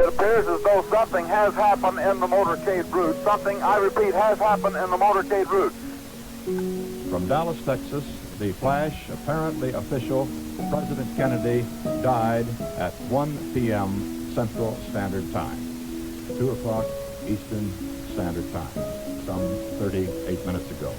It appears as though something has happened in the motorcade route. Something, I repeat, has happened in the motorcade route. From Dallas, Texas, the flash, apparently official, President Kennedy died at 1 p.m. Central Standard Time, 2 o'clock Eastern Standard Time, some 38 minutes ago.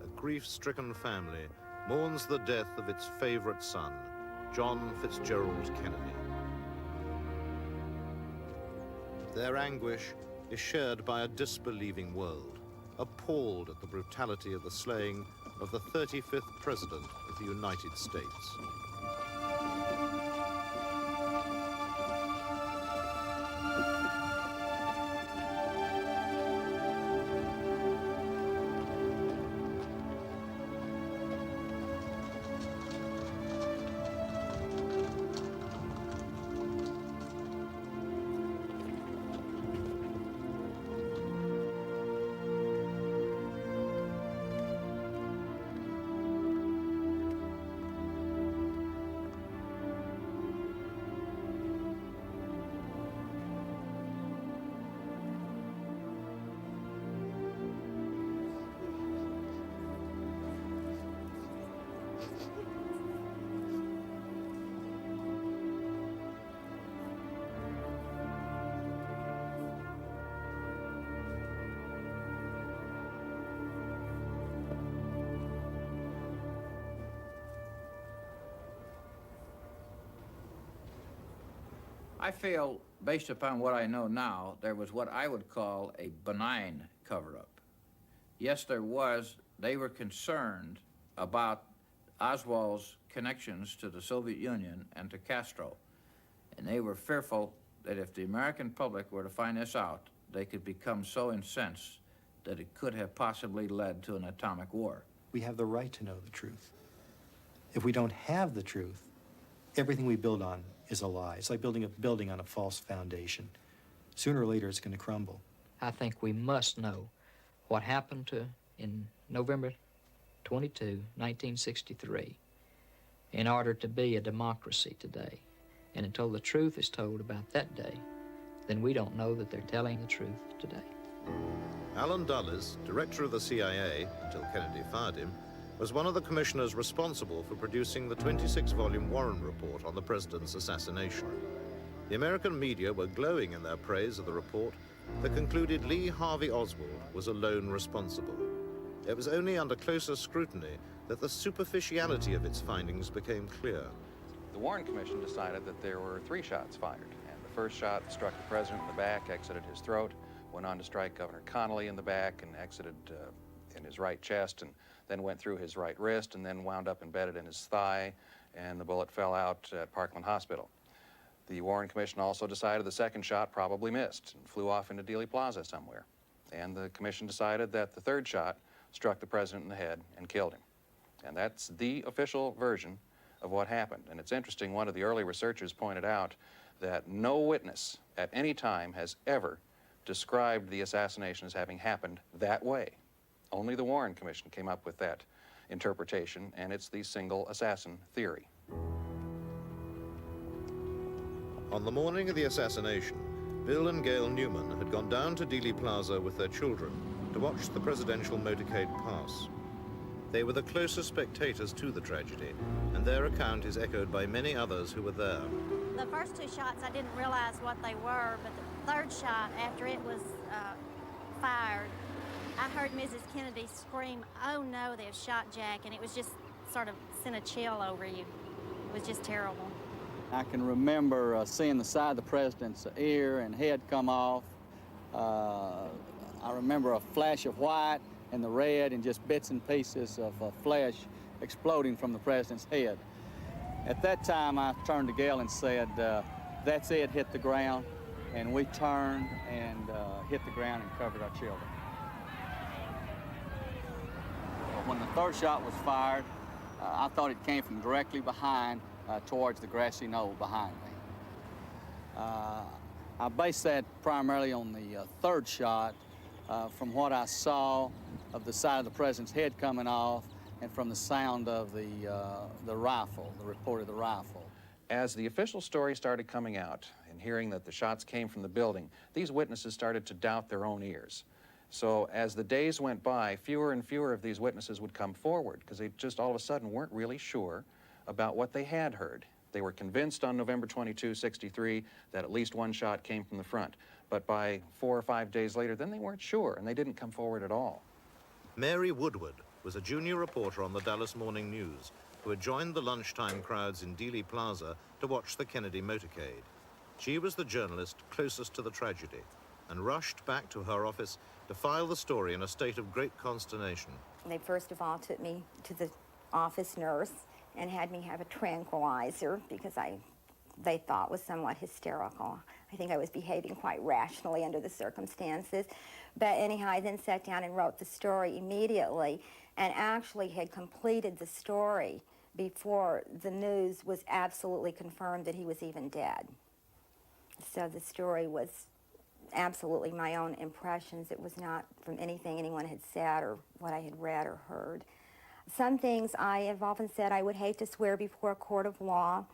A grief-stricken family mourns the death of its favorite son, John Fitzgerald Kennedy. Their anguish is shared by a disbelieving world, appalled at the brutality of the slaying of the 35th President of the United States. I feel, based upon what I know now, there was what I would call a benign cover-up. Yes, there was. They were concerned about Oswald's connections to the Soviet Union and to Castro. And they were fearful that if the American public were to find this out, they could become so incensed that it could have possibly led to an atomic war. We have the right to know the truth. If we don't have the truth, everything we build on is a lie. It's like building a building on a false foundation. Sooner or later, it's going to crumble. I think we must know what happened in November 22, 1963, in order to be a democracy today. And until the truth is told about that day, then we don't know that they're telling the truth today. Allen Dulles, director of the CIA, until Kennedy fired him, was one of the commissioners responsible for producing the 26-volume Warren Report on the president's assassination. The American media were glowing in their praise of the report that concluded Lee Harvey Oswald was alone responsible. It was only under closer scrutiny that the superficiality of its findings became clear. The Warren Commission decided that there were 3 shots fired, and the first shot struck the president in the back, exited his throat, went on to strike Governor Connolly in the back and exited in his right chest, and then went through his right wrist and then wound up embedded in his thigh, and the bullet fell out at Parkland Hospital. The Warren Commission also decided the second shot probably missed and flew off into Dealey Plaza somewhere. And the commission decided that the third shot struck the president in the head and killed him. And that's the official version of what happened. And it's interesting, one of the early researchers pointed out that no witness at any time has ever described the assassination as having happened that way. Only the Warren Commission came up with that interpretation, and it's the single assassin theory. On the morning of the assassination, Bill and Gail Newman had gone down to Dealey Plaza with their children to watch the presidential motorcade pass. They were the closest spectators to the tragedy, and their account is echoed by many others who were there. The first 2 shots, I didn't realize what they were, but the third shot, after it was fired, I heard Mrs. Kennedy scream, "Oh no, they've shot Jack," and it was just sort of sent a chill over you. It was just terrible. I can remember seeing the side of the president's ear and head come off. I remember a flash of white and the red and just bits and pieces of flesh exploding from the president's head. At that time, I turned to Gail and said, "That's it, hit the ground." And we turned and hit the ground and covered our children. When the third shot was fired, I thought it came from directly behind towards the grassy knoll behind me. I base that primarily on the third shot, from what I saw of the side of the president's head coming off and from the sound of the rifle, the report of the rifle. As the official story started coming out and hearing that the shots came from the building, these witnesses started to doubt their own ears. So as the days went by, fewer and fewer of these witnesses would come forward because they just all of a sudden weren't really sure about what they had heard. They were convinced on November 22, '63 that at least one shot came from the front. But by 4 or 5 days later, then they weren't sure and they didn't come forward at all. Mary Woodward was a junior reporter on the Dallas Morning News who had joined the lunchtime crowds in Dealey Plaza to watch the Kennedy motorcade. She was the journalist closest to the tragedy and rushed back to her office to file the story in a state of great consternation. They first of all took me to the office nurse and had me have a tranquilizer because they thought was somewhat hysterical. I think I was behaving quite rationally under the circumstances. But anyhow, I then sat down and wrote the story immediately and actually had completed the story before the news was absolutely confirmed that he was even dead. So the story was absolutely my own impressions. It was not from anything anyone had said or what I had read or heard. Some things I have often said I would hate to swear before a court of law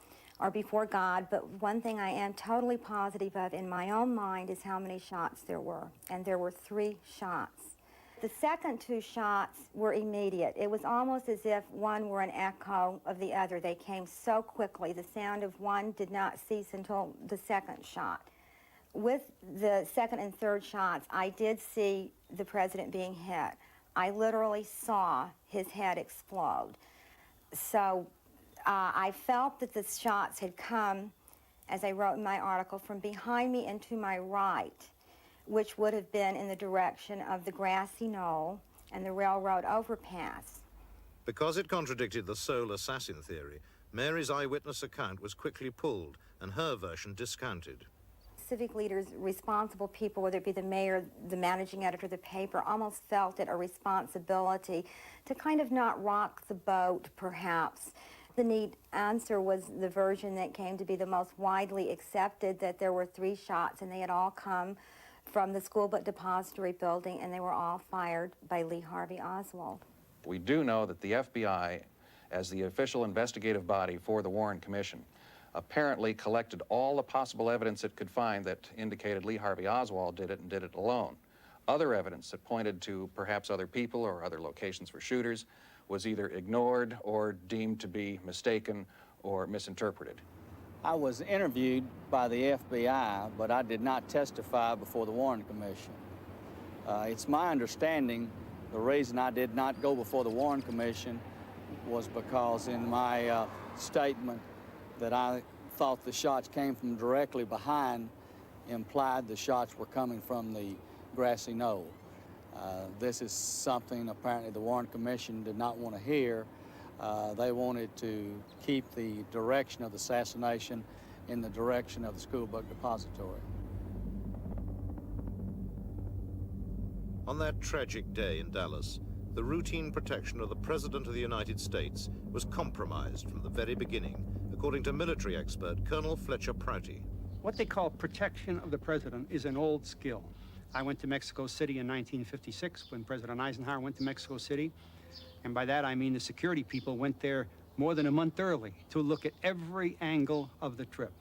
or before God, but one thing I am totally positive of in my own mind is how many shots there were, and there were 3 shots. The second 2 shots were immediate. It was almost as if one were an echo of the other. They came so quickly. The sound of one did not cease until the second shot. With the second and third shots, I did see the president being hit. I literally saw his head explode. So I felt that the shots had come, as I wrote in my article, from behind me and to my right, which would have been in the direction of the grassy knoll and the railroad overpass. Because it contradicted the sole assassin theory, Mary's eyewitness account was quickly pulled and her version discounted. Civic leaders, responsible people, whether it be the mayor, the managing editor of the paper, almost felt it a responsibility to kind of not rock the boat, perhaps. The neat answer was the version that came to be the most widely accepted, that there were 3 shots and they had all come from the school book depository building and they were all fired by Lee Harvey Oswald. We do know that the FBI, as the official investigative body for the Warren Commission, apparently collected all the possible evidence it could find that indicated Lee Harvey Oswald did it and did it alone. Other evidence that pointed to perhaps other people or other locations for shooters was either ignored or deemed to be mistaken or misinterpreted. I was interviewed by the FBI, but I did not testify before the Warren Commission. It's my understanding the reason I did not go before the Warren Commission was because in my statement that I thought the shots came from directly behind implied the shots were coming from the grassy knoll. This is something apparently the Warren Commission did not want to hear. They wanted to keep the direction of the assassination in the direction of the school book depository. On that tragic day in Dallas, the routine protection of the President of the United States was compromised from the very beginning, according to military expert Colonel Fletcher Prouty. What they call protection of the president is an old skill. I went to Mexico City in 1956 when President Eisenhower went to Mexico City. And by that I mean the security people went there more than a month early to look at every angle of the trip.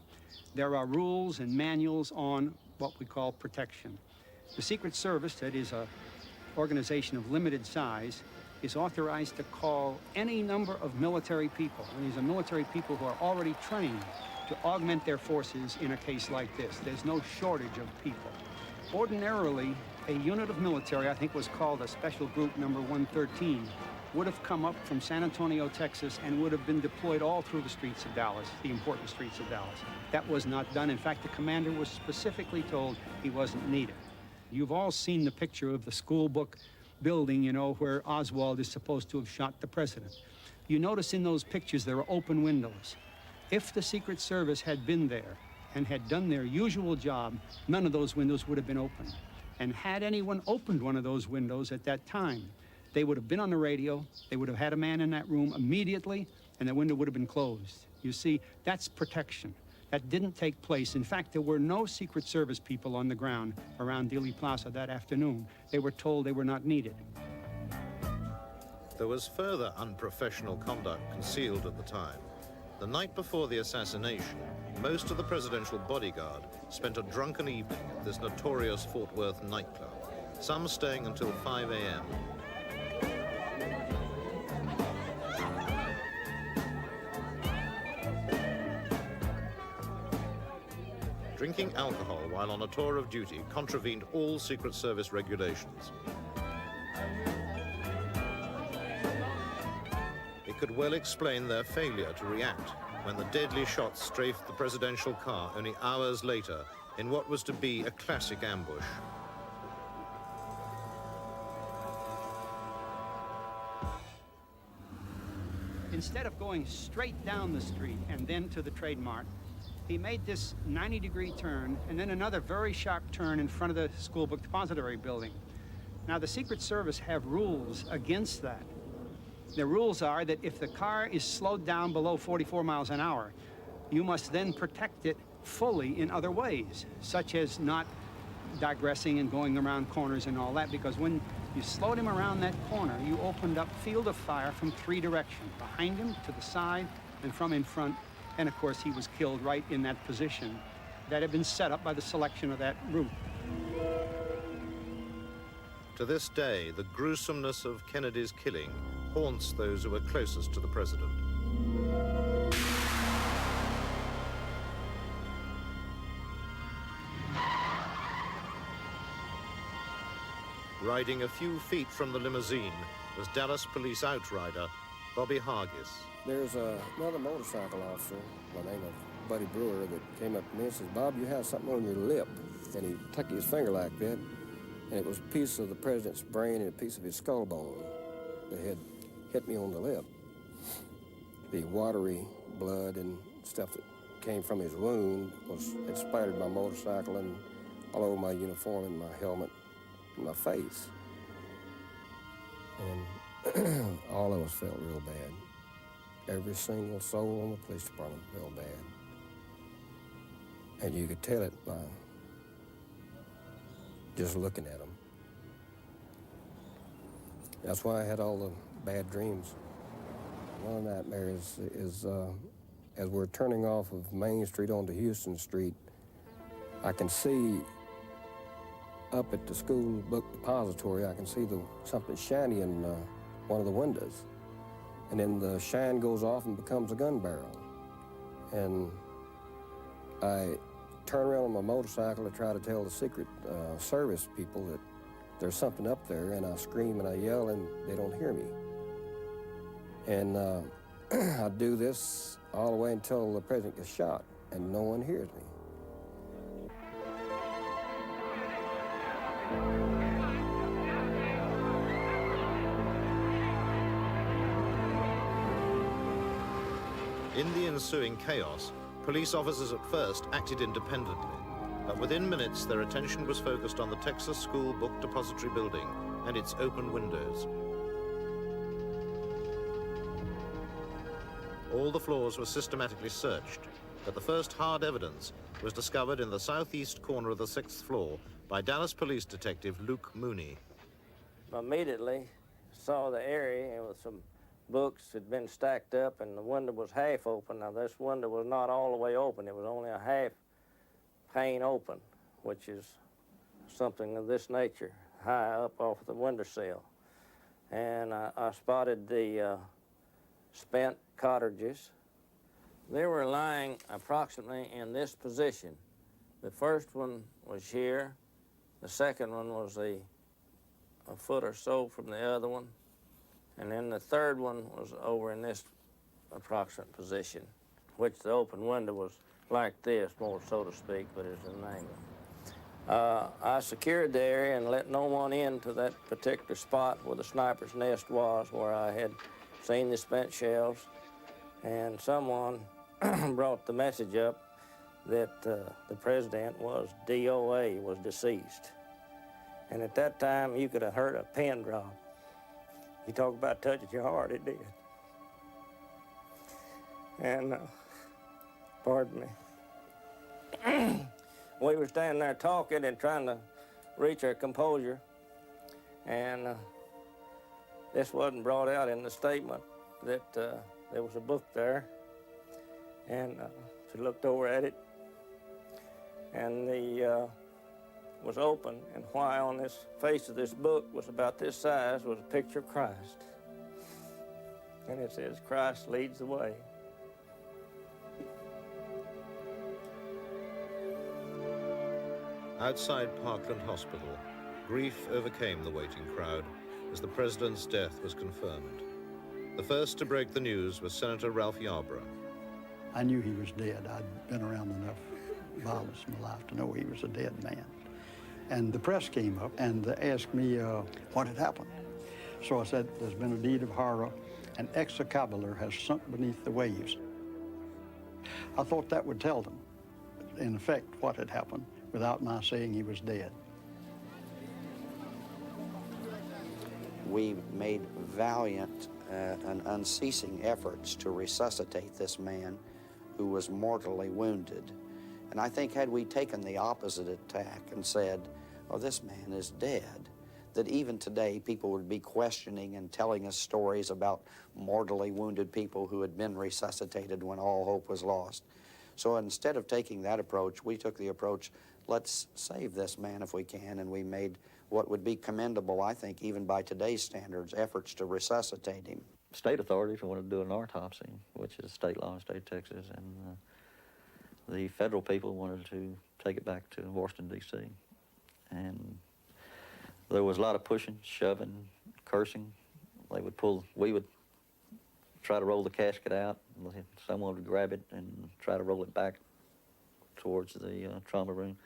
There are rules and manuals on what we call protection. The Secret Service, that is an organization of limited size, is authorized to call any number of military people. And these are military people who are already trained to augment their forces in a case like this. There's no shortage of people. Ordinarily, a unit of military, I think was called a Special Group Number 113, would have come up from San Antonio, Texas, and would have been deployed all through the streets of Dallas, the important streets of Dallas. That was not done. In fact, the commander was specifically told he wasn't needed. You've all seen the picture of the school book building, you know, where Oswald is supposed to have shot the president. You notice in those pictures there are open windows. If the Secret Service had been there and had done their usual job, none of those windows would have been open. And had anyone opened one of those windows at that time, they would have been on the radio, they would have had a man in that room immediately, and the window would have been closed. You see, that's protection. That didn't take place. In fact, there were no Secret Service people on the ground around Dealey Plaza that afternoon. They were told they were not needed. There was further unprofessional conduct concealed at the time. The night before the assassination, most of the presidential bodyguard spent a drunken evening at this notorious Fort Worth nightclub, some staying until 5 a.m. Drinking alcohol while on a tour of duty contravened all Secret Service regulations. It could well explain their failure to react when the deadly shots strafed the presidential car only hours later in what was to be a classic ambush. Instead of going straight down the street and then to the Trade Mart, he made this 90-degree turn and then another very sharp turn in front of the school book depository building. Now, the Secret Service have rules against that. The rules are that if the car is slowed down below 44 miles an hour, you must then protect it fully in other ways, such as not digressing and going around corners and all that, because when you slowed him around that corner, you opened up field of fire from 3 directions, behind him, to the side, and from in front. And of course, he was killed right in that position that had been set up by the selection of that route. To this day, the gruesomeness of Kennedy's killing haunts those who were closest to the president. Riding a few feet from the limousine was Dallas police outrider Bobby Hargis. There's another motorcycle officer by the name of Buddy Brewer that came up to me and says, "Bob, you have something on your lip." And he took his finger like that, and it was a piece of the president's brain and a piece of his skull bone that had hit me on the lip. The watery blood and stuff that came from his wound had splattered my motorcycle and all over my uniform and my helmet and my face. And all of us felt real bad. Every single soul in the police department felt bad. And you could tell it by just looking at them. That's why I had all the bad dreams. One of the nightmares is as we're turning off of Main Street onto Houston Street, I can see up at the school book depository, I can see something shiny in one of the windows. And then the shine goes off and becomes a gun barrel. And I turn around on my motorcycle to try to tell the Secret Service people that there's something up there, and I scream and I yell and they don't hear me. And I do this all the way until the president gets shot and no one hears me. In the ensuing chaos, police officers at first acted independently, but within minutes their attention was focused on the Texas School Book Depository building and its open windows. All the floors were systematically searched, but the first hard evidence was discovered in the southeast corner of the 6th floor by Dallas Police Detective Luke Mooney. Immediately saw the area with some books had been stacked up and the window was half open. Now this window was not all the way open, it was only a half pane open, which is something of this nature, high up off the windowsill. And I spotted the spent cartridges. They were lying approximately in this position. The first one was here, the second one was a foot or so from the other one, and then the third one was over in this approximate position, which the open window was like this, more so to speak, but it's an angle. I secured the area and let no one into that particular spot where the sniper's nest was, where I had seen the spent shells, and someone brought the message up that the president was DOA, was deceased. And at that time, you could have heard a pin drop. You talk about touching your heart, it did. And, pardon me, we were standing there talking and trying to reach our composure, and this wasn't brought out in the statement that there was a book there, and she looked over at it, and the was open, and why on this face of this book was about this size was a picture of Christ, and it says, "Christ leads the way." Outside Parkland Hospital, grief overcame the waiting crowd as the president's death was confirmed. The first to break the news was Senator Ralph Yarborough. I knew he was dead. I'd been around enough violence in my life to know he was a dead man. And the press came up and asked me what had happened. So I said, there's been a deed of horror. An excavator has sunk beneath the waves. I thought that would tell them, in effect, what had happened without my saying he was dead. We made valiant and unceasing efforts to resuscitate this man who was mortally wounded. And I think had we taken the opposite attack and said, oh, this man is dead, that even today people would be questioning and telling us stories about mortally wounded people who had been resuscitated when all hope was lost. So instead of taking that approach, we took the approach, let's save this man if we can, and we made what would be commendable, I think, even by today's standards, efforts to resuscitate him. State authorities wanted to do an autopsy, which is state law in the state of Texas, and the federal people wanted to take it back to Washington, D.C. And there was a lot of pushing, shoving, cursing. We would try to roll the casket out, someone would grab it and try to roll it back towards the trauma room.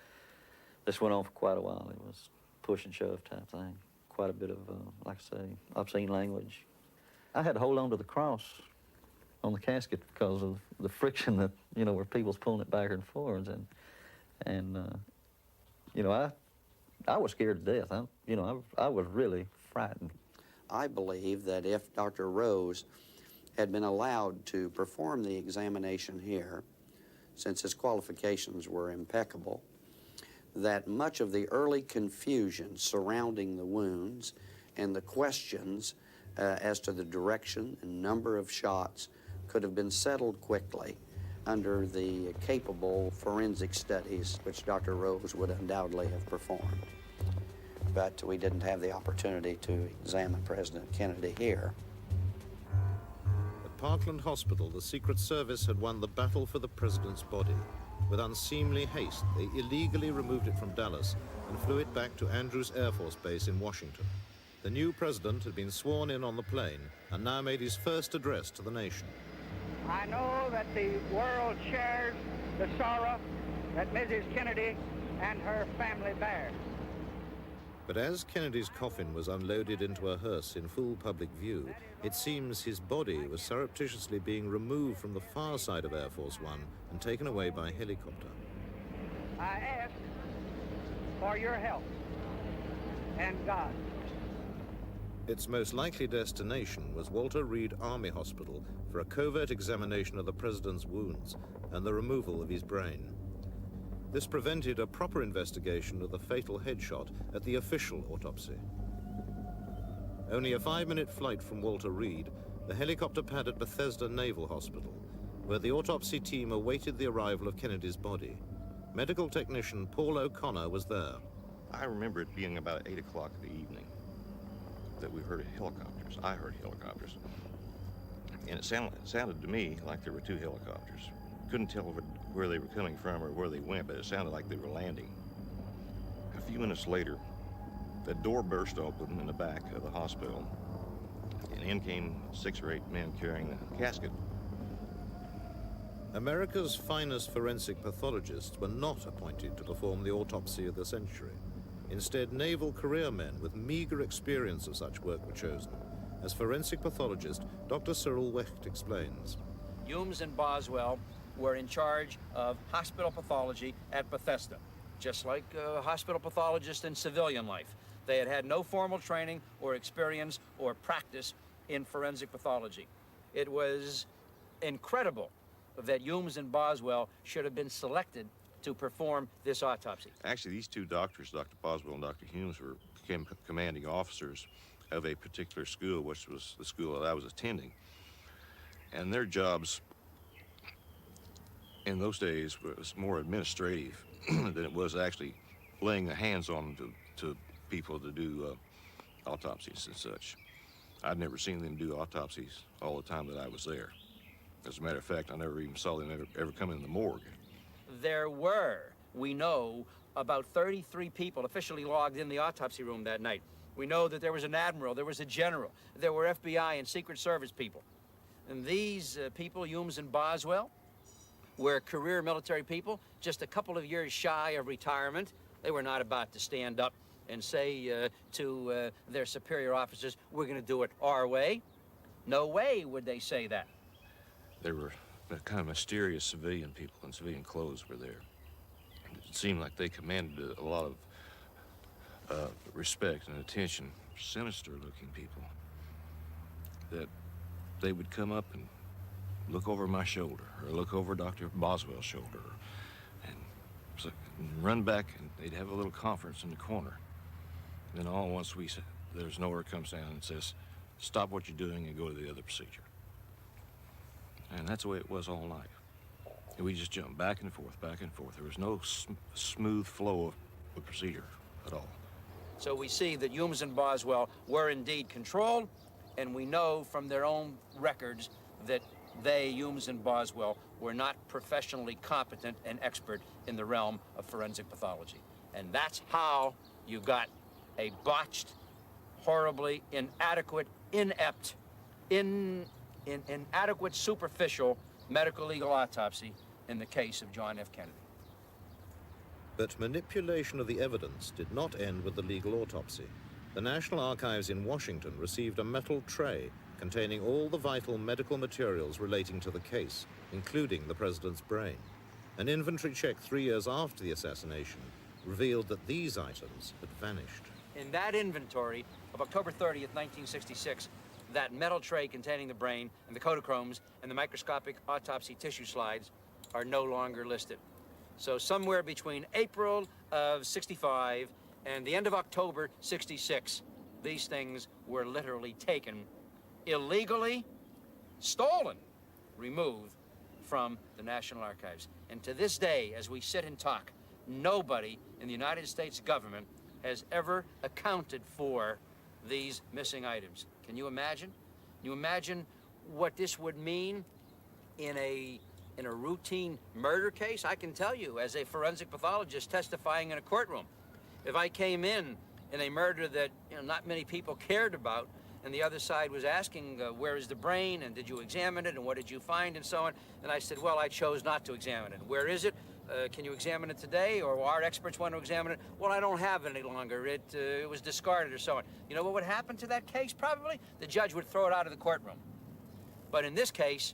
This went on for quite a while. It was push and shove type thing. Quite a bit of, like I say, obscene language. I had to hold on to the cross on the casket because of the friction that, where people's pulling it back and forwards. And I was scared to death. I was really frightened. I believe that if Dr. Rose had been allowed to perform the examination here, since his qualifications were impeccable, that much of the early confusion surrounding the wounds and the questions as to the direction and number of shots could have been settled quickly under the capable forensic studies which Dr. Rose would undoubtedly have performed. But we didn't have the opportunity to examine President Kennedy here. At Parkland Hospital, the Secret Service had won the battle for the president's body. With unseemly haste, they illegally removed it from Dallas and flew it back to Andrews Air Force Base in Washington. The new president had been sworn in on the plane and now made his first address to the nation. I know that the world shares the sorrow that Mrs. Kennedy and her family bear. But as Kennedy's coffin was unloaded into a hearse in full public view, it seems his body was surreptitiously being removed from the far side of Air Force One and taken away by helicopter. I ask for your help and God. Its most likely destination was Walter Reed Army Hospital for a covert examination of the president's wounds and the removal of his brain. This prevented a proper investigation of the fatal headshot at the official autopsy. Only a 5-minute flight from Walter Reed, the helicopter pad at Bethesda Naval Hospital, where the autopsy team awaited the arrival of Kennedy's body. Medical technician Paul O'Connor was there. I remember it being about 8 o'clock in the evening that we heard helicopters. I heard helicopters. And it sounded to me like there were 2 helicopters. Couldn't tell where they were coming from or where they went, but it sounded like they were landing. A few minutes later, the door burst open in the back of the hospital, and in came 6 or 8 men carrying the casket. America's finest forensic pathologists were not appointed to perform the autopsy of the century. Instead, naval career men with meager experience of such work were chosen. As forensic pathologist, Dr. Cyril Wecht explains. Humes and Boswell were in charge of hospital pathology at Bethesda, just like hospital pathologists in civilian life. They had had no formal training or experience or practice in forensic pathology. It was incredible that Humes and Boswell should have been selected to perform this autopsy? Actually, these two doctors, Dr. Boswell and Dr. Humes, became commanding officers of a particular school, which was the school that I was attending. And their jobs in those days was more administrative than it was actually laying the hands on to people to do autopsies and such. I'd never seen them do autopsies all the time that I was there. As a matter of fact, I never even saw them ever come in the morgue. There were, we know, about 33 people officially logged in the autopsy room that night. We know that there was an admiral, there was a general, there were FBI and Secret Service people. And these people, Humes and Boswell, were career military people, just a couple of years shy of retirement. They were not about to stand up and say to their superior officers, we're going to do it our way. No way would they say that. There were kind of mysterious civilian people in civilian clothes were there. It seemed like they commanded a lot of respect and attention. Sinister-looking people. That they would come up and look over my shoulder, or look over Dr. Boswell's shoulder, and run back, and they'd have a little conference in the corner. And then all at once there's nowhere comes down and says, stop what you're doing and go to the other procedure. And that's the way it was all night. And we just jumped back and forth, back and forth. There was no smooth flow of the procedure at all. So we see that Humes and Boswell were indeed controlled, and we know from their own records that they, Humes and Boswell, were not professionally competent and expert in the realm of forensic pathology. And that's how you got a botched, horribly inadequate, inept, inadequate, superficial medical legal autopsy in the case of John F. Kennedy. But manipulation of the evidence did not end with the legal autopsy. The National Archives in Washington received a metal tray containing all the vital medical materials relating to the case, including the president's brain. An inventory check 3 years after the assassination revealed that these items had vanished. In that inventory of October 30th, 1966, that metal tray containing the brain and the Kodachromes and the microscopic autopsy tissue slides are no longer listed. So somewhere between April of 65 and the end of October 66, these things were literally taken, illegally, stolen, removed from the National Archives. And to this day, as we sit and talk, nobody in the United States government has ever accounted for these missing items. Can you imagine? Can you imagine what this would mean in a routine murder case? I can tell you, as a forensic pathologist testifying in a courtroom, if I came in a murder that not many people cared about, and the other side was asking, where is the brain, and did you examine it, and what did you find, and so on, and I said, well, I chose not to examine it. Where is it? Can you examine it today, or our experts want to examine it? Well, I don't have it any longer. It was discarded, or so on. You know what would happen to that case, probably? The judge would throw it out of the courtroom. But in this case,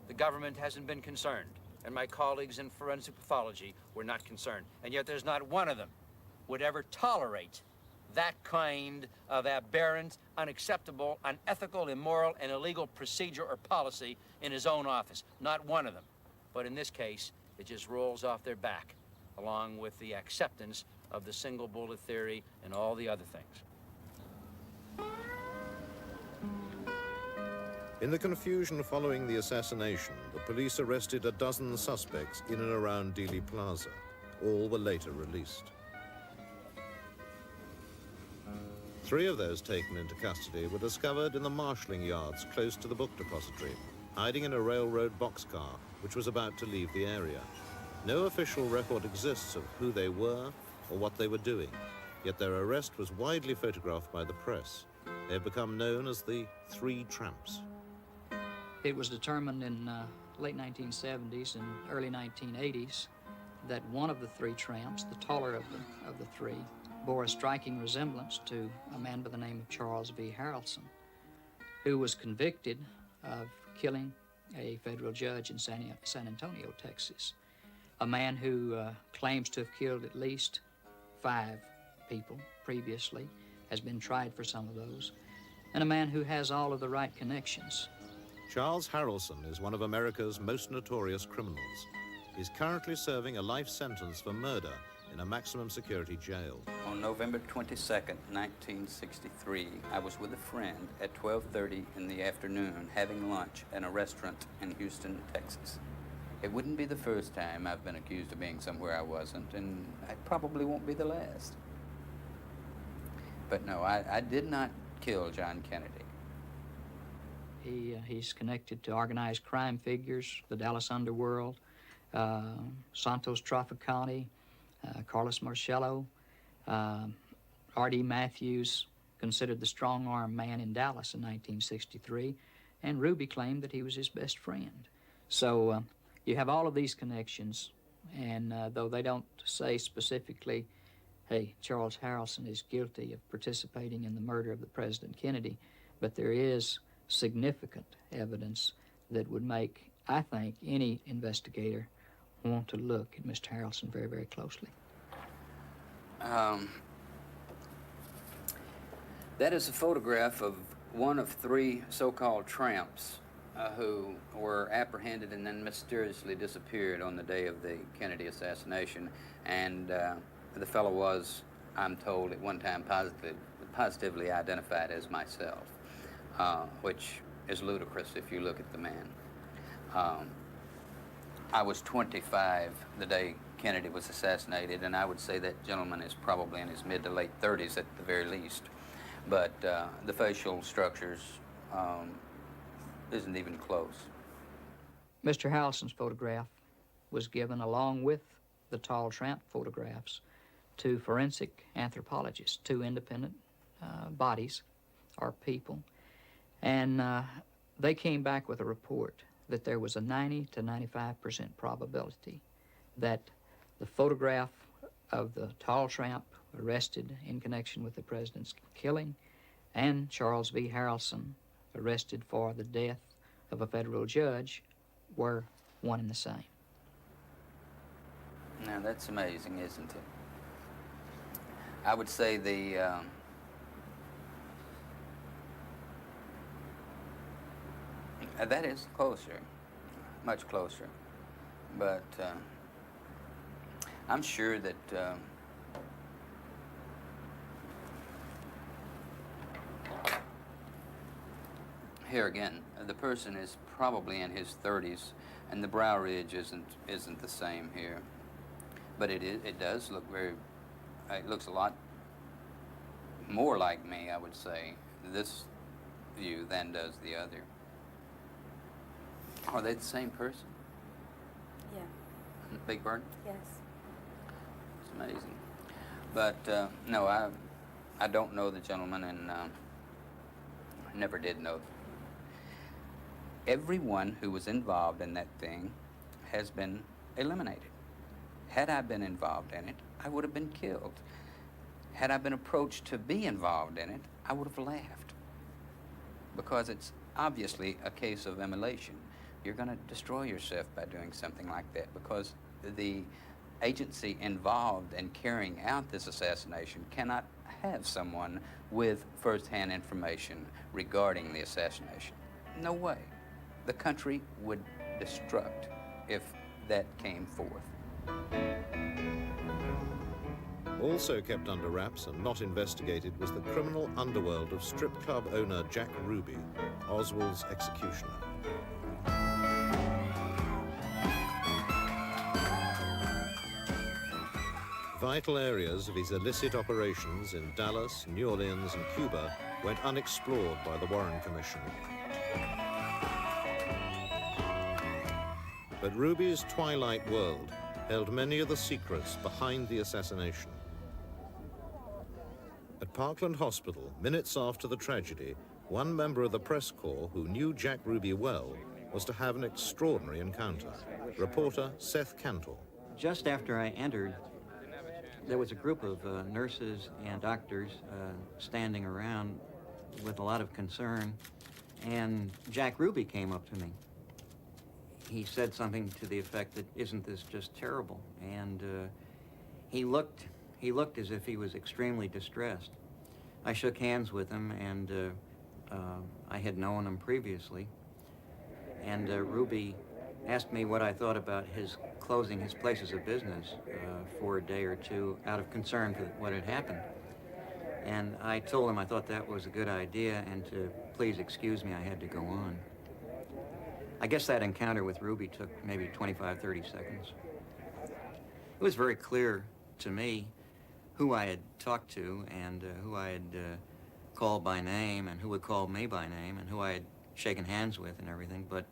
the government hasn't been concerned, and my colleagues in forensic pathology were not concerned. And yet there's not one of them would ever tolerate that kind of aberrant, unacceptable, unethical, immoral, and illegal procedure or policy in his own office. Not one of them. But in this case, it just rolls off their back, along with the acceptance of the single bullet theory and all the other things. In the confusion following the assassination, the police arrested a dozen suspects in and around Dealey Plaza. All were later released. 3 of those taken into custody were discovered in the marshalling yards close to the book depository, hiding in a railroad boxcar which was about to leave the area. No official record exists of who they were or what they were doing, yet their arrest was widely photographed by the press. They have become known as the 3 Tramps. It was determined in late 1970s and early 1980s that one of the 3 tramps, the taller of the 3, bore a striking resemblance to a man by the name of Charles V. Harrelson, who was convicted of killing a federal judge in San Antonio, Texas. A man who claims to have killed at least 5 people previously, has been tried for some of those, and a man who has all of the right connections. Charles Harrelson is one of America's most notorious criminals. He's currently serving a life sentence for murder in a maximum security jail. On November 22nd, 1963, I was with a friend at 12:30 in the afternoon having lunch at a restaurant in Houston, Texas. It wouldn't be the first time I've been accused of being somewhere I wasn't, and it probably won't be the last. But no, I did not kill John Kennedy. He's connected to organized crime figures, the Dallas underworld, Santos Trafficante, Carlos Marcello, R.D. Matthews, considered the strong-arm man in Dallas in 1963, and Ruby claimed that he was his best friend. So you have all of these connections, and though they don't say specifically, hey, Charles Harrelson is guilty of participating in the murder of the President Kennedy, but there is significant evidence that would make, I think, any investigator want to look at Mr. Harrelson very, very closely. That is a photograph of one of three so-called tramps who were apprehended and then mysteriously disappeared on the day of the Kennedy assassination. And the fellow was, I'm told, at one time positively identified as myself, which is ludicrous if you look at the man. I was 25 the day Kennedy was assassinated, and I would say that gentleman is probably in his mid to late 30s at the very least. But the facial structures isn't even close. Mr. Harrelson's photograph was given along with the tall tramp photographs to forensic anthropologists, two independent bodies or people, and they came back with a report that there was a 90 to 95% probability that the photograph of the tall tramp arrested in connection with the president's killing and Charles V. Harrelson arrested for the death of a federal judge were one and the same. Now that's amazing, isn't it? I would say that is closer, much closer, but I'm sure that here again, the person is probably in his 30s, and the brow ridge isn't the same here, but it does look it looks a lot more like me, I would say, this view than does the other. Are they the same person? Yeah. Big Bird? Yes. It's amazing. But no, I don't know the gentleman, and I never did know. Everyone who was involved in that thing has been eliminated. Had I been involved in it, I would have been killed. Had I been approached to be involved in it, I would have laughed. Because it's obviously a case of immolation. You're going to destroy yourself by doing something like that, because the agency involved in carrying out this assassination cannot have someone with first-hand information regarding the assassination. No way. The country would destruct if that came forth. Also kept under wraps and not investigated was the criminal underworld of strip club owner Jack Ruby, Oswald's executioner. Vital areas of his illicit operations in Dallas, New Orleans, and Cuba went unexplored by the Warren Commission. But Ruby's twilight world held many of the secrets behind the assassination. At Parkland Hospital, minutes after the tragedy, one member of the press corps who knew Jack Ruby well was to have an extraordinary encounter. Reporter Seth Cantor. Just after I entered, there was a group of nurses and doctors standing around with a lot of concern, and Jack Ruby came up to me. He said something to the effect that, "Isn't this just terrible?" And he looked as if he was extremely distressed. I shook hands with him, and I had known him previously. And Ruby asked me what I thought about his closing his places of business for a day or two out of concern for what had happened. And I told him I thought that was a good idea and to please excuse me, I had to go on. I guess that encounter with Ruby took maybe 25, 30 seconds. It was very clear to me who I had talked to and who I had called by name and who had called me by name and who I had shaken hands with and everything. But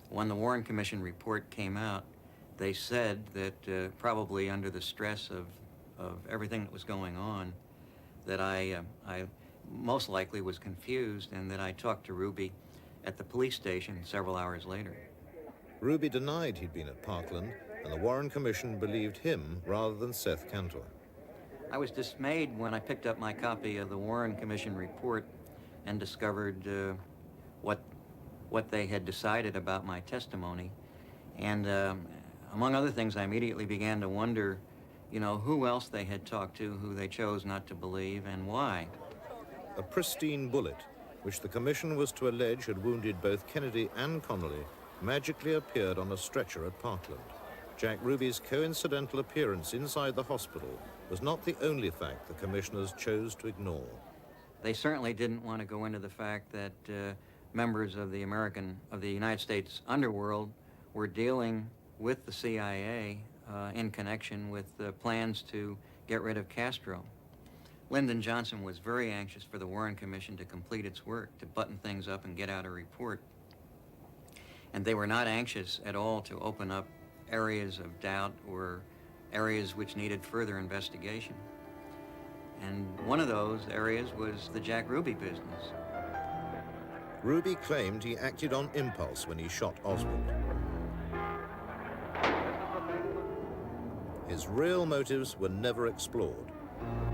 when the Warren Commission report came out, they said that probably under the stress of everything that was going on, that I most likely was confused and that I talked to Ruby at the police station several hours later. Ruby denied he'd been at Parkland, and the Warren Commission believed him rather than Seth Cantor. I was dismayed when I picked up my copy of the Warren Commission report and discovered what they had decided about my testimony. And among other things, I immediately began to wonder, you know, who else they had talked to, who they chose not to believe, and why. A pristine bullet, which the Commission was to allege had wounded both Kennedy and Connolly, magically appeared on a stretcher at Parkland. Jack Ruby's coincidental appearance inside the hospital was not the only fact the commissioners chose to ignore. They certainly didn't want to go into the fact that members of the United States underworld were dealing with the CIA in connection with plans to get rid of Castro. Lyndon Johnson was very anxious for the Warren Commission to complete its work, to button things up and get out a report. And they were not anxious at all to open up areas of doubt or areas which needed further investigation. And one of those areas was the Jack Ruby business. Ruby claimed he acted on impulse when he shot Oswald. His real motives were never explored.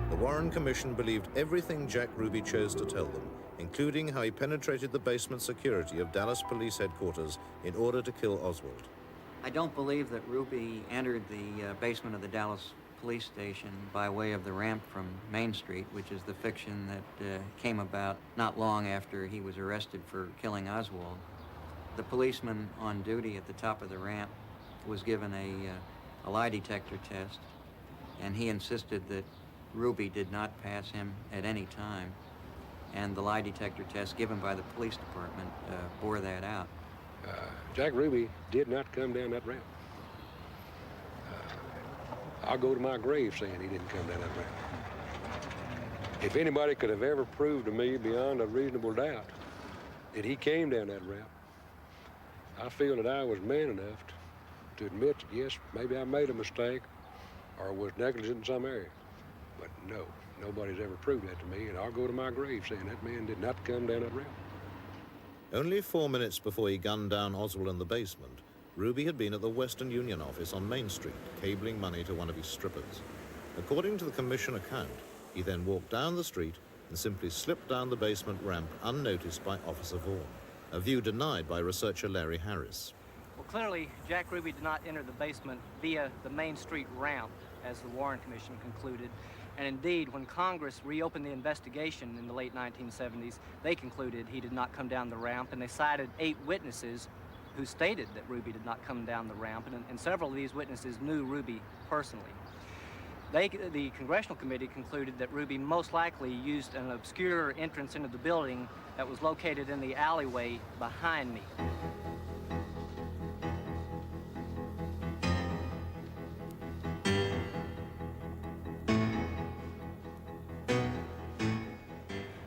The Warren Commission believed everything Jack Ruby chose to tell them, including how he penetrated the basement security of Dallas Police Headquarters in order to kill Oswald. I don't believe that Ruby entered the basement of the Dallas police station by way of the ramp from Main Street, which is the fiction that came about not long after he was arrested for killing Oswald. The policeman on duty at the top of the ramp was given a lie detector test, and he insisted that Ruby did not pass him at any time, and the lie detector test given by the police department bore that out. Jack Ruby did not come down that ramp. I'll go to my grave saying he didn't come down that ramp. If anybody could have ever proved to me beyond a reasonable doubt that he came down that ramp, I feel that I was man enough to admit that, yes, maybe I made a mistake or was negligent in some area. But no, nobody's ever proved that to me, and I'll go to my grave saying that man did not come down that ramp. Only 4 minutes before he gunned down Oswald in the basement, Ruby had been at the Western Union office on Main Street, cabling money to one of his strippers. According to the commission account, he then walked down the street and simply slipped down the basement ramp unnoticed by Officer Vaughan, a view denied by researcher Larry Harris. Well, clearly, Jack Ruby did not enter the basement via the Main Street ramp, as the Warren Commission concluded. And indeed, when Congress reopened the investigation in the late 1970s, they concluded he did not come down the ramp, and they cited 8 witnesses who stated that Ruby did not come down the ramp, and several of these witnesses knew Ruby personally. The Congressional Committee concluded that Ruby most likely used an obscure entrance into the building that was located in the alleyway behind me.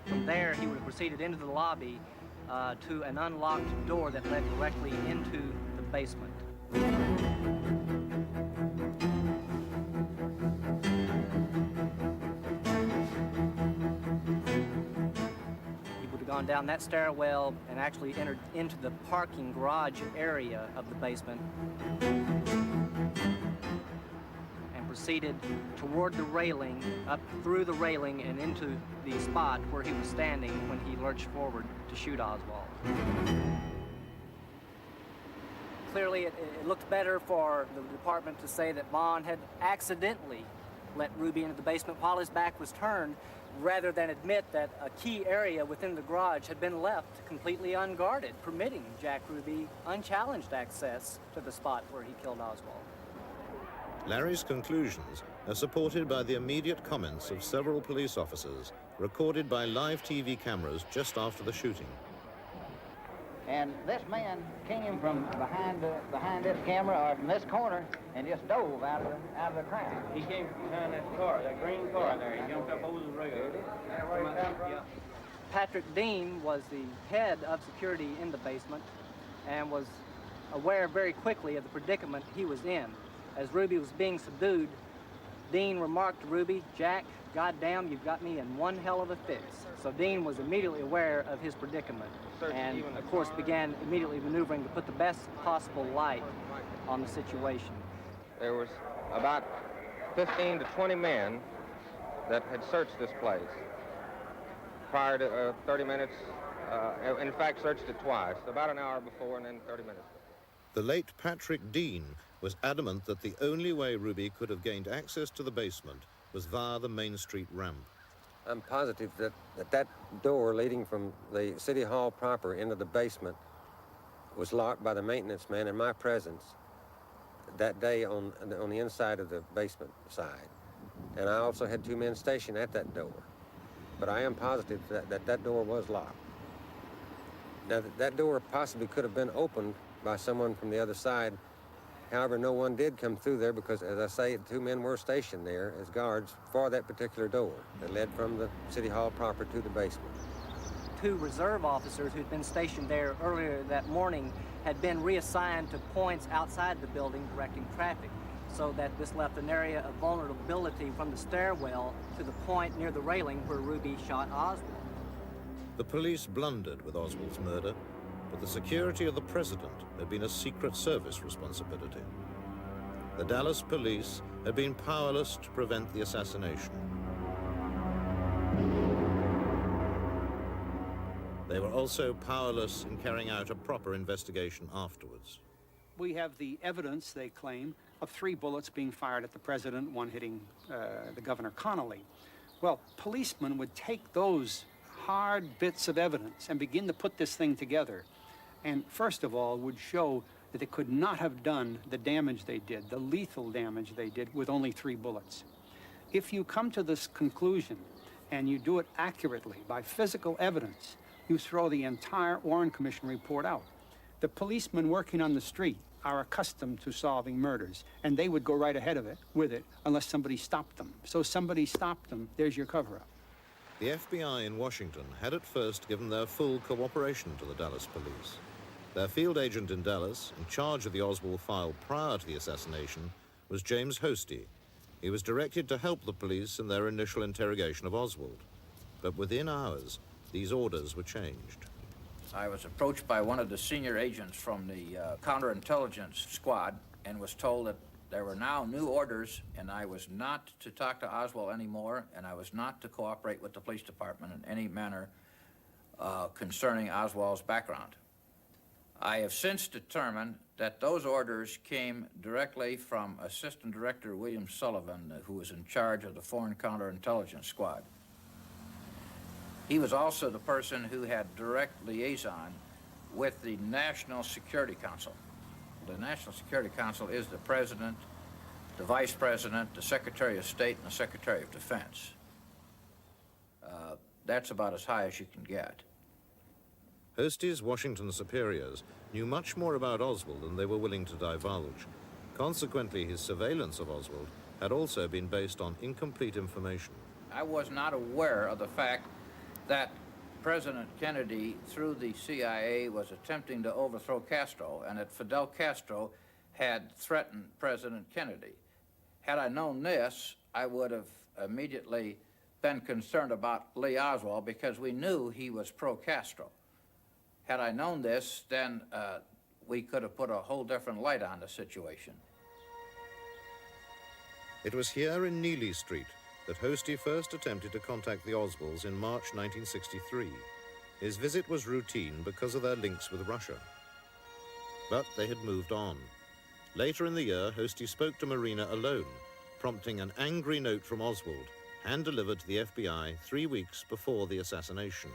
From there, he would have proceeded into the lobby to an unlocked door that led directly into the basement. He would have gone down that stairwell and actually entered into the parking garage area of the basement and proceeded toward the railing, up through the railing and into the spot where he was standing when he lurched forward to shoot Oswald. Clearly, it looked better for the department to say that Vaughn had accidentally let Ruby into the basement while his back was turned, rather than admit that a key area within the garage had been left completely unguarded, permitting Jack Ruby unchallenged access to the spot where he killed Oswald. Larry's conclusions are supported by the immediate comments of several police officers, recorded by live TV cameras just after the shooting. And this man came from behind this camera or from this corner and just dove out of the crowd. He came from behind that car, that green car there. He jumped up over the rail. Yeah. Patrick Dean was the head of security in the basement and was aware very quickly of the predicament he was in. As Ruby was being subdued, Dean remarked to Ruby, "Jack, goddamn, you've got me in one hell of a fix." So Dean was immediately aware of his predicament and, of course, began immediately maneuvering to put the best possible light on the situation. There was about 15 to 20 men that had searched this place prior to 30 minutes. In fact, searched it twice, about an hour before and then 30 minutes. The late Patrick Dean was adamant that the only way Ruby could have gained access to the basement was via the Main Street ramp. I'm positive that door leading from the City Hall proper into the basement was locked by the maintenance man in my presence that day on the inside of the basement side. And I also had 2 men stationed at that door. But I am positive that door was locked. Now, that door possibly could have been opened by someone from the other side. However, no one did come through there because, as I say, 2 men were stationed there as guards for that particular door that led from the City Hall proper to the basement. 2 reserve officers who'd been stationed there earlier that morning had been reassigned to points outside the building directing traffic, so that this left an area of vulnerability from the stairwell to the point near the railing where Ruby shot Oswald. The police blundered with Oswald's murder, but the security of the president had been a Secret Service responsibility. The Dallas police had been powerless to prevent the assassination. They were also powerless in carrying out a proper investigation afterwards. We have the evidence, they claim, of 3 bullets being fired at the president, 1 hitting the Governor Connolly. Well, policemen would take those hard bits of evidence and begin to put this thing together. And first of all, would show that they could not have done the damage they did, the lethal damage they did, with only 3 bullets. If you come to this conclusion and you do it accurately by physical evidence, you throw the entire Warren Commission report out. The policemen working on the street are accustomed to solving murders, and they would go right ahead of it with it unless somebody stopped them. So somebody stopped them, there's your cover-up. The FBI in Washington had at first given their full cooperation to the Dallas police. Their field agent in Dallas, in charge of the Oswald file prior to the assassination, was James Hosty. He was directed to help the police in their initial interrogation of Oswald. But within hours, these orders were changed. I was approached by one of the senior agents from the counterintelligence squad and was told that there were now new orders and I was not to talk to Oswald anymore and I was not to cooperate with the police department in any manner concerning Oswald's background. I have since determined that those orders came directly from Assistant Director William Sullivan, who was in charge of the Foreign Counterintelligence Squad. He was also the person who had direct liaison with the National Security Council. The National Security Council is the President, the Vice President, the Secretary of State, and the Secretary of Defense. That's about as high as you can get. Hosty's Washington superiors knew much more about Oswald than they were willing to divulge. Consequently, his surveillance of Oswald had also been based on incomplete information. I was not aware of the fact that President Kennedy, through the CIA, was attempting to overthrow Castro, and that Fidel Castro had threatened President Kennedy. Had I known this, I would have immediately been concerned about Lee Oswald because we knew he was pro-Castro. Had I known this, then we could have put a whole different light on the situation. It was here in Neely Street that Hosty first attempted to contact the Oswalds in March 1963. His visit was routine because of their links with Russia. But they had moved on. Later in the year, Hosty spoke to Marina alone, prompting an angry note from Oswald, hand-delivered to the FBI 3 weeks before the assassination.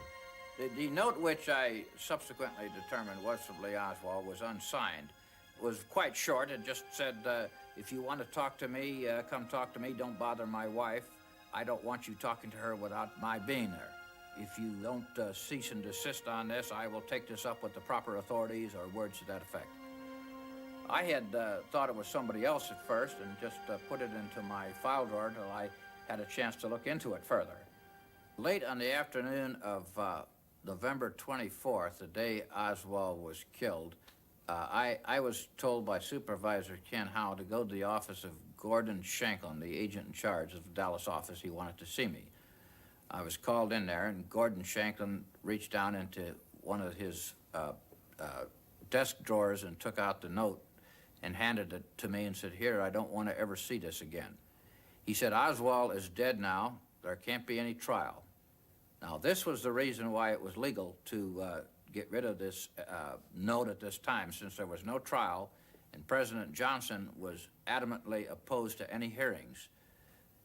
The note which I subsequently determined was from Lee Oswald was unsigned. It was quite short. It just said, If you want to talk to me, come talk to me. Don't bother my wife. I don't want you talking to her without my being there. If you don't cease and desist on this, I will take this up with the proper authorities, or words to that effect. I had thought it was somebody else at first and just put it into my file drawer until I had a chance to look into it further. Late on the afternoon of November 24th, the day Oswald was killed, I was told by Supervisor Ken Howe to go to the office of Gordon Shanklin, the agent in charge of the Dallas office. He wanted to see me. I was called in there, and Gordon Shanklin reached down into one of his desk drawers and took out the note and handed it to me and said, "Here, I don't want to ever see this again." He said, "Oswald is dead now. There can't be any trial." Now, this was the reason why it was legal to get rid of this note at this time, since there was no trial and President Johnson was adamantly opposed to any hearings.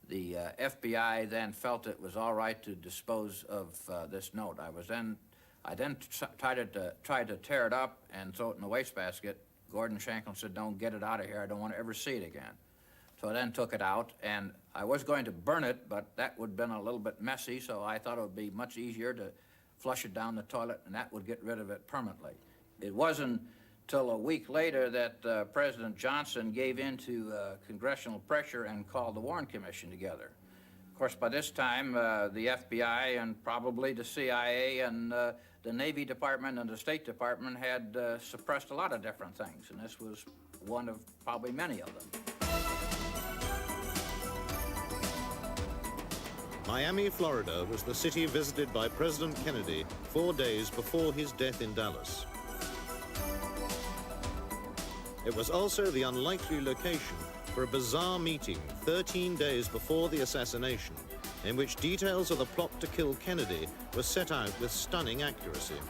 The FBI then felt it was all right to dispose of this note. I then tried to tear it up and throw it in the wastebasket. Gordon Shanklin said, "Don't get it out of here. I don't want to ever see it again." So I then took it out, and I was going to burn it, but that would have been a little bit messy, so I thought it would be much easier to flush it down the toilet, and that would get rid of it permanently. It wasn't till a week later that President Johnson gave in to congressional pressure and called the Warren Commission together. Of course, by this time, the FBI and probably the CIA and the Navy Department and the State Department had suppressed a lot of different things, and this was one of probably many of them. Miami, Florida was the city visited by President Kennedy 4 days before his death in Dallas. It was also the unlikely location for a bizarre meeting 13 days before the assassination, in which details of the plot to kill Kennedy were set out with stunning accuracy.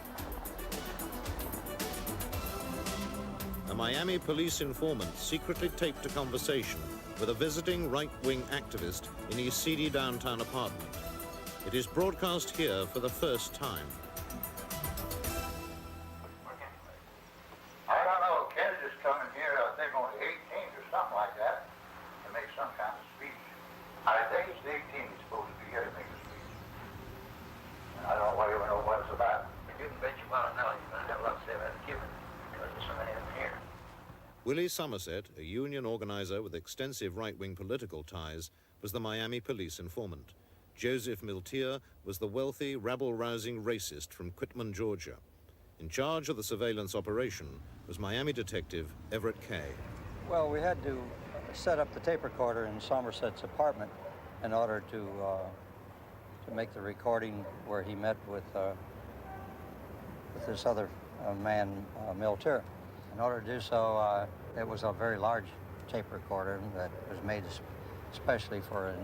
A Miami police informant secretly taped a conversation with a visiting right-wing activist in his seedy downtown apartment. It is broadcast here for the first time. I don't know, Kennedy's coming here, I think on the 18th or something like that, to make some kind of speech. I think it's the 18th he's supposed to be here to make a speech. And I don't even know what it's about. You can bet you want to know, you're going to have a lot to say about it, given, because there's somebody in here. Willie Somerset, a union organizer with extensive right-wing political ties, was the Miami police informant. Joseph Miltier was the wealthy, rabble-rousing racist from Quitman, Georgia. In charge of the surveillance operation was Miami detective Everett Kay. Well, we had to set up the tape recorder in Somerset's apartment in order to make the recording where he met with this other man, Miltier. In order to do so, it was a very large tape recorder that was made especially for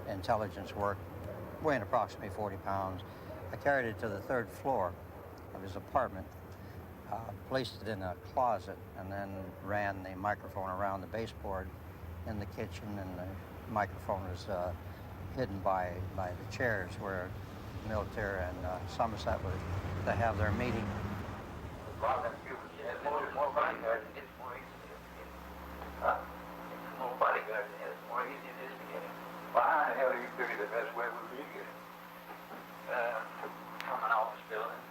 intelligence work, weighing approximately 40 pounds. I carried it to the 3rd floor of his apartment, placed it in a closet, and then ran the microphone around the baseboard in the kitchen, and the microphone was hidden by the chairs where Miltier and Somerset were to have their meeting. More bodyguards, it's more easy to get. Huh? More bodyguards, it's more easy it is to get him. Well, how the hell do you figure the best way would be to get him? From an office building,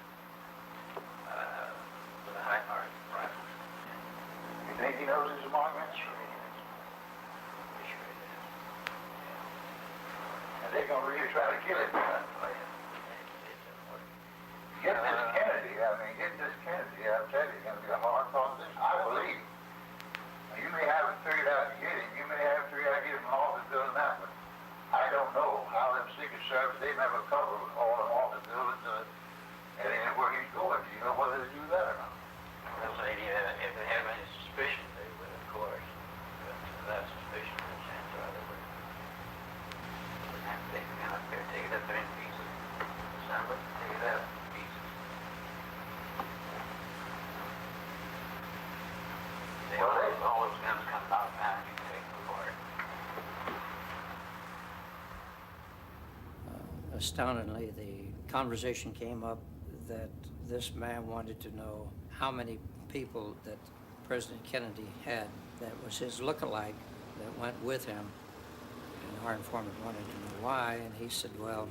with a high-powered rifle. You think he knows his appointment? Sure he does. Sure he does. And they're going to really try to kill him. Get this Kennedy, I'll tell you, it's going to be a hard proposition. I believe. Now, you may haven't figured out to get him, you may have figured out to get him in office building that, but I don't know how them Secret Service, they never cover all them office buildings and where he's going. Do you know whether they do that or not? Well, lady, if they have any suspicion, they would, of course. But without suspicion, no chance of it. Wouldn't have to take him out there, take it up there in pieces. Somebody, take it out. All those guns come out now and you can take them apart. Astoundingly, the conversation came up that this man wanted to know how many people that President Kennedy had that was his look-alike that went with him. And our informant wanted to know why, and he said, well,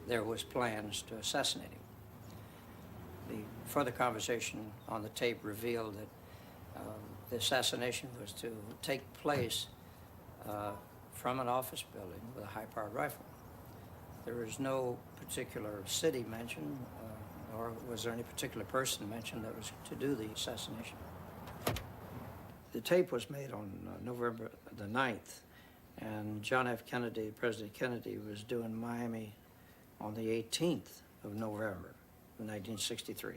there was plans to assassinate him. The further conversation on the tape revealed that the assassination was to take place from an office building with a high-powered rifle. There is no particular city mentioned, nor was there any particular person mentioned that was to do the assassination. The tape was made on November the 9th, and John F. Kennedy, President Kennedy, was due in Miami on the 18th of November of 1963.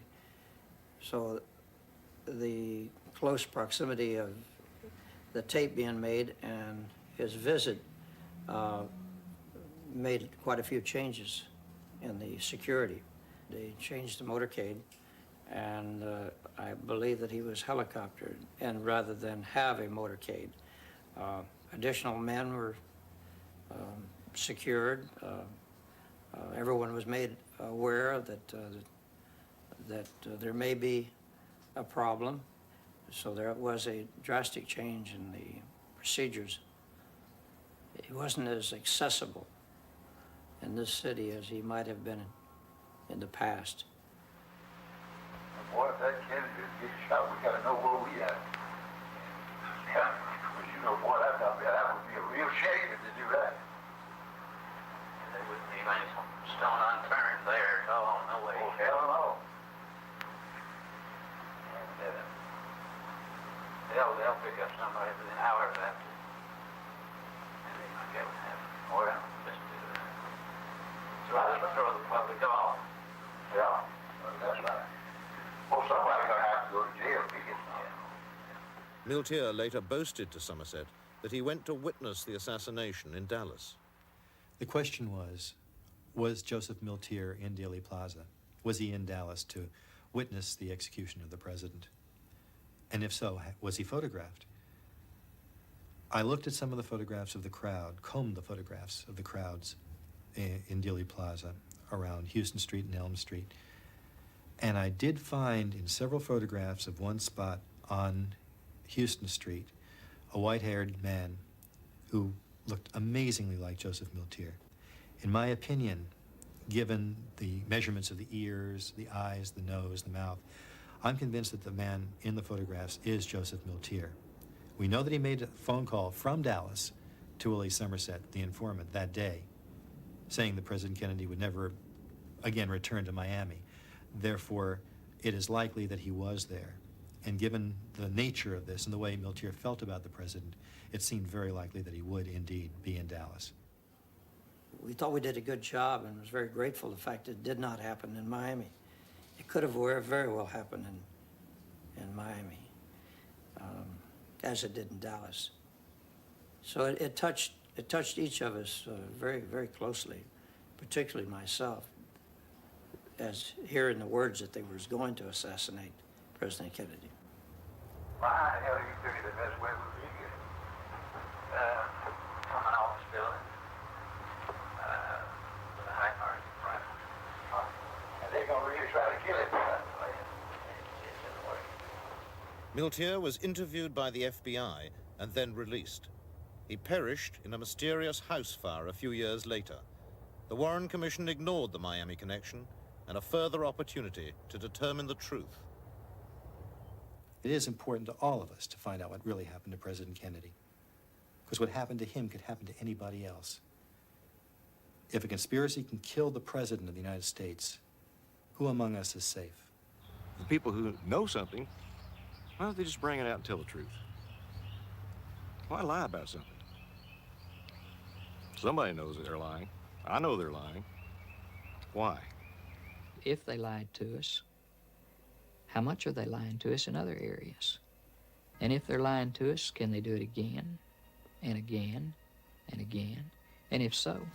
So the close proximity of the tape being made and his visit made quite a few changes in the security. They changed the motorcade, and I believe that he was helicoptered, and rather than have a motorcade. Additional men were secured. Everyone was made aware that there may be a problem, so there was a drastic change in the procedures. He wasn't as accessible in this city as he might have been in the past. Boy, if that Kennedy gets shot, we gotta know where we at. Yeah, but you know, boy, that would be a real shame if they do that. There wouldn't be any stone unturned there. Oh, no way. Oh, hell no. And they'll pick up somebody within hours after. And they might get what happened. Oh, yeah. Just to throw the public off. Yeah, that's right. Well, somebody's gonna have to go to jail if he gets out. Miltier later boasted to Somerset that he went to witness the assassination in Dallas. The question was Joseph Miltier in Dealey Plaza? Was he in Dallas to witness the execution of the president? And if so, was he photographed? I looked at some of the photographs of the crowd, combed the photographs of the crowds in Dealey Plaza around Houston Street and Elm Street, and I did find in several photographs of one spot on Houston Street a white-haired man who looked amazingly like Joseph Miltier. In my opinion, given the measurements of the ears, the eyes, the nose, the mouth, I'm convinced that the man in the photographs is Joseph Miltier. We know that he made a phone call from Dallas to Willie Somerset, the informant, that day, saying that President Kennedy would never again return to Miami. Therefore, it is likely that he was there. And given the nature of this and the way Miltier felt about the president, it seemed very likely that he would indeed be in Dallas. We thought we did a good job and was very grateful for the fact it did not happen in Miami. It could have very well happened in Miami, as it did in Dallas. So it touched each of us very, very closely, particularly myself, as hearing the words that they were going to assassinate President Kennedy. Well, how the hell do you figure the best way would be to get him? From an office building. With a high-powered rifle. And they're gonna really try to kill him. Miltier was interviewed by the FBI and then released. He perished in a mysterious house fire a few years later. The Warren Commission ignored the Miami connection and a further opportunity to determine the truth. It is important to all of us to find out what really happened to President Kennedy, because what happened to him could happen to anybody else. If a conspiracy can kill the President of the United States, who among us is safe? The people who know something, why don't they just bring it out and tell the truth? Why lie about something? Somebody knows that they're lying. I know they're lying. Why? If they lied to us, how much are they lying to us in other areas? And if they're lying to us, can they do it again and again and again? And if so,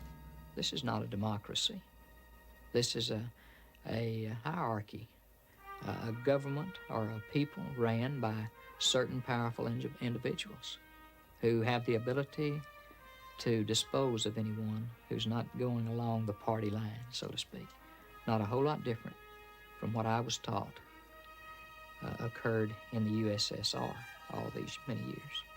this is not a democracy. This is a hierarchy, a government or a people ran by certain powerful individuals who have the ability to dispose of anyone who's not going along the party line, so to speak. Not a whole lot different from what I was taught occurred in the USSR. all these many years.